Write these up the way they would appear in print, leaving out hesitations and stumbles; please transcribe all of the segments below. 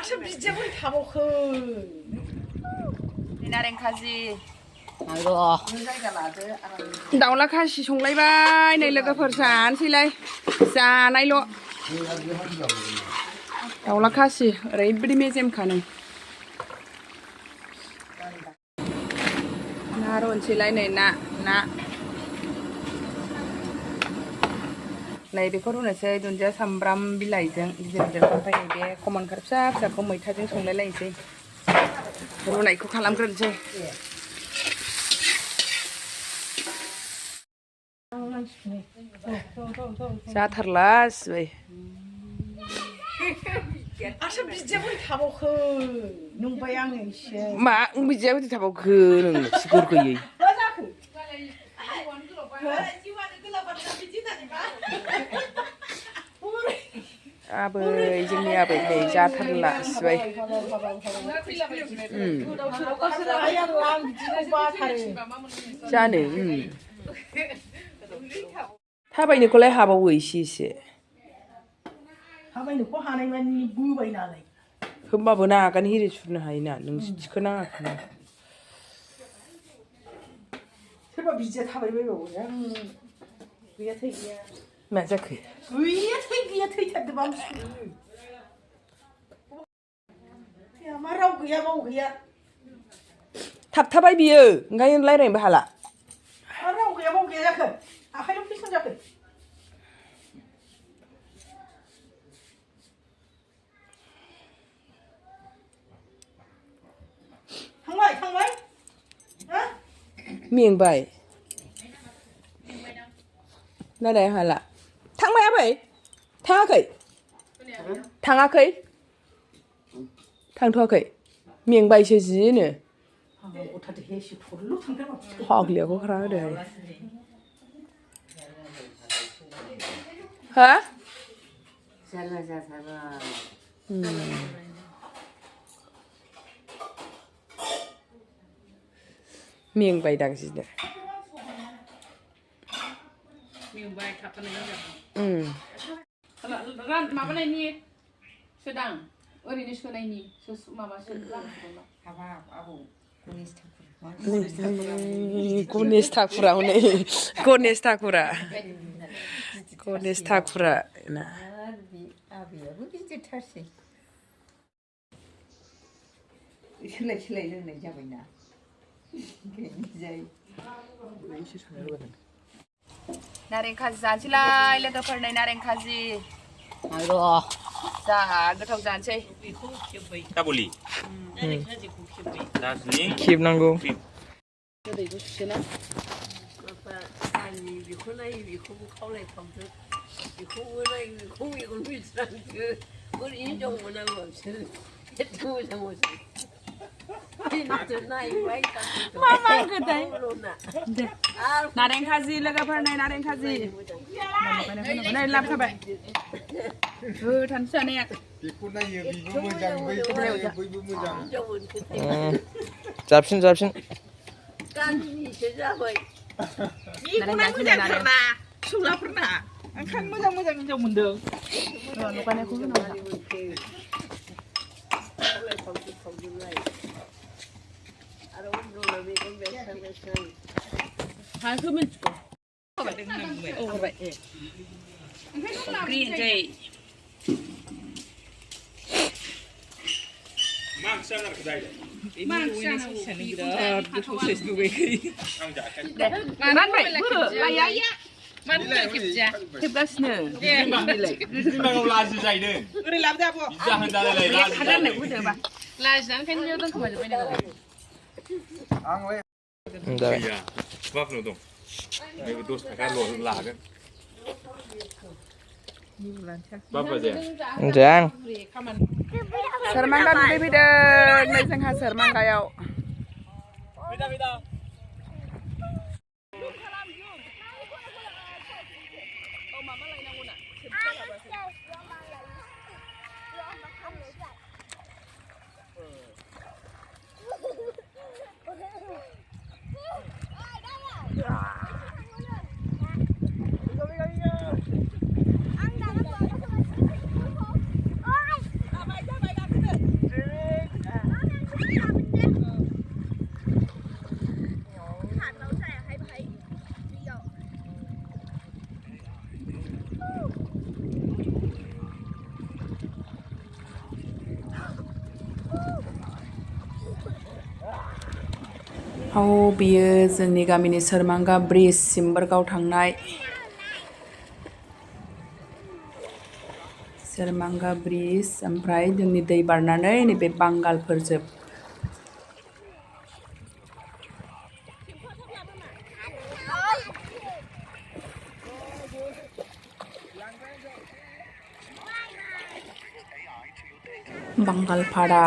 아참 비자고 다 먹어. Nareng Kaji. Aduh. दाउला खासि संलायबाय नै लोगोफोर जानोसैलाय जानायल' दाउला खासि ओरैबायदि मेजेमखानो ना रुनोसैलाय नै ना नै बेखौ रुनोसै दुन्दिया सामब्राम बिलाइजों गिदिर ओमफ्राय बे कमन काट फिसा फिसाखौ मैथाजों संलायलायनोसै रुनायखौ खालामग्रोनोसै जाथारला सिबाय 아참 비자고 다 먹어. 농바양에 있어. 마 비자고 다 먹고 는 시골 거yi 아버이 जोंनि 아버이 नै जाथारला सिबाय जानो थाबायनोखौलाय हाबावो एसे थाबायनोखौ हानायमानि बोबाय नालाय होमबाबो नागान हिरि सुरनो हायोना नों थिखोनाङाखैना सोरबा बिदिया थाबायबायबावो गैया थै गैया मा जाखो गैया थैथारदों बांसिन मा राव गैया बाव गैया थाबथाबाय बियो ओंखायनो रायज्लायनोबो हाला मा राव गैया बाव गैया जाखो आखाइल' फैसन जाखो थांबाय हा मेंबाय नालाय हाला थांबाय आबै थाङाखै थांथ'वाखै मेंबायसो जिनो फाग्लियाखौ खारा होदोहाय हा मेंबाय दां जिनो मेंबाय थाबथानाय माबानायनि सोदां ओरैनो सोनायनि माबासो हाबाब आबौ गणेश ठाकुरा ना आबैयाबो गिदिरथारसै सोलाय लोंनाय जाबायना नारें खाजि जानोसैलाय लोगोफोर नै नारें खाजि Aduh. जा गोथाव जानोसै काबुलि दार्जिलिं खेबनांगौ गोदै गुसुसोना आंनि बेखौ नायो बेखौबो खावलायखांदो बेखौबो नायो बेखौ मेगन मिथिनांगो ओरैनो दंमोन आं बांसिन एथ' मोजां मा गोदै नारें खाजि लोगोफोर नै नारें खाजि नै लाबोखाबाय थानोसै जानाया बेखौ नायो बेबो मोजां बैबो मोजां जाबसिन गान्धिनिसो जाबाय बेखौना मोजांथारना फिसौलाफोरना ओंखायनो मोजां हिनजाव मोनदों लगायनायखौ होनांगौ हाखौ मिथिगौ होबाय ग्रिनसै मा ओंख्रि जानो नागिरखो जाहैबाय बिराद गोथाव सेस लुबैखै रानबाय लाया खेबगासिनो बिमानाव लाजि जाहैदों ओरै लाबोदो आब' जाहोन जालायलाय लाजि राननायखौ होदोबा लाजिनानै ओंखायनो दोनखोमाजोब्बाय नोङो गैया बाफनाव दं नैबे 10 थाखाल' लागोन बाबा जाया मोजां सोरमांगा बिदै फैदों नै जोंहा सोरमांगायाव बियो जोंनि गामिनि सोरमांगा ब्रिज सिम्बोरगाव थांनाय सोरमांगा ब्रिज ओमफ्राय जोंनि दै बारनानै नैबे बांगालफोरजोब बांगालपाड़ा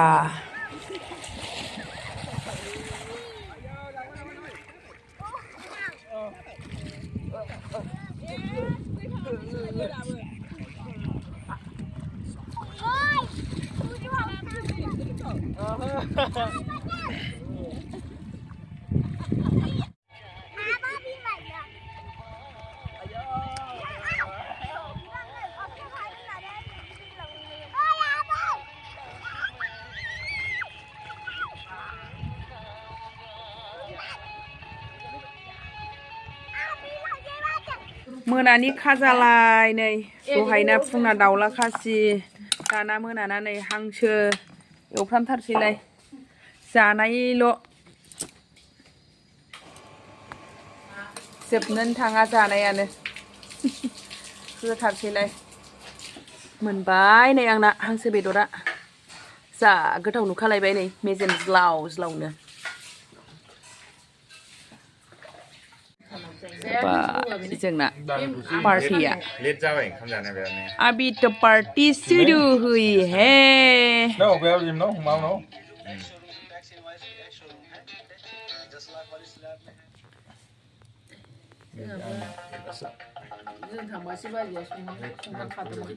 मोनानि खाजालाय नै दहायना फुंना दाउला खासि दाना मोनाना नै हांसो एवफ्रामथारसैलाय जानायल' जोबनोनो थाङा जानायानो होथारसैलाय मोनबाय नै आंना हांसो बेदरा जा गोथाव नुखालायबाय नै मेजेम ज्लाव ज्लावनो जोंना पार्टिया लेट जाबाय ओंखाम जानाया बिरादनो अभी तो पार्टी शुरू हुई है No, where are you now? Mau no? जों थांबासो बाजैया संखादोंमोन